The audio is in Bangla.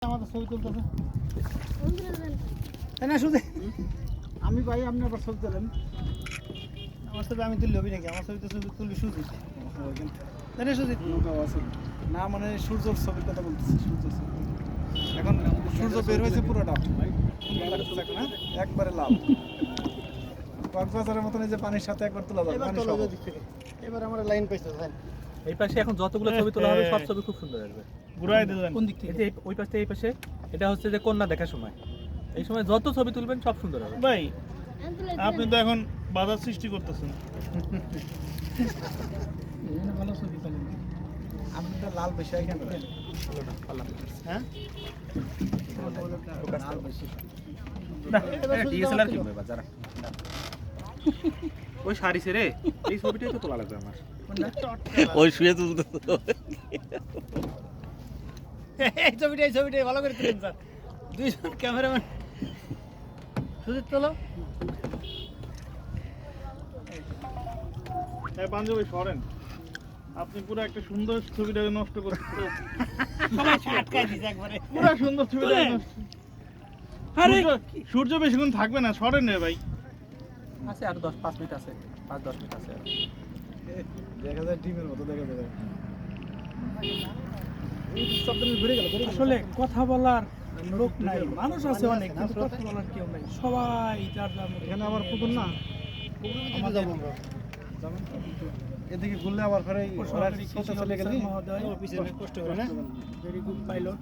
আমাদের ছবি তুলতেছে তাই না শুধু আমি ভাই আপনি আবার ছবি তোলেন আমার ছবি আমি তুললে হবি নাকি আমার ছবি তো ছবি তুলবি সুজিত তাই না সুজিত না মানে সূর্যর ছবির কথা বলতেছি সূর্যর ছবি এখন সূর্য বের হয়েছে পুরোটা না একবারে লাল কক্সবাজারের মতন এই যে পানির সাথে একবার তোলা যাবে পানি সহ এবার আমরা লাইন পাইছে দেখেন এই পাশে এখন যতগুলো ছবি তোলা হবে সব ছবি খুব সুন্দর আসবে ঘুরাই দিলেন কোন দিক থেকে এই ওই পাশে এই পাশে এটা হচ্ছে যে কন্যা দেখার সময় এই সময় যত ছবি তুলবেন সব সুন্দর হবে ভাই আপনি তো এখন বাধা সৃষ্টি করতেছেন ভালো ছবি তোলেন আপনি তো লাল বেশি এখানে হ্যাঁ লাল বেশি ডিএসএলআর কিনবে বাজার ওই শাড়ি ছেড়ে এই ছবিটাই তো তোলা লাগবে আমার ওই শুয়ে তুলতে এই ছবিটাই ভালো করে তুলেন স্যার দুইজন ক্যামেরাম্যান সুজিত তোলো পাঞ্জাবি সরেন আপনি পুরো একটা সুন্দর ছবিটাকে নষ্ট করতে সবাই আটকাই দিছে একবারে পুরো সুন্দর ছবিটা নষ্ট আরে সূর্য বেশিক্ষণ থাকবে না সরেন রে ভাই আছে আর 10-5 মিনিট আছে 5-10 মিনিট আছে দেখা যায় ডিমের মতো দেখা যায় এই শব্দ ঘুরে গেল আসলে কথা বলার লোক নাই মানুষ আছে অনেক কিন্তু কথা বলার কেউ নাই সবাই যার যার মতো এখানে আবার পুকুর না আমার যাবো আমরা এদিকে ঘুরলে আবার ফেরে সরকারি চলে গেলি মহোদয় পিছনে কষ্ট করে না ভেরি গুড পাইলট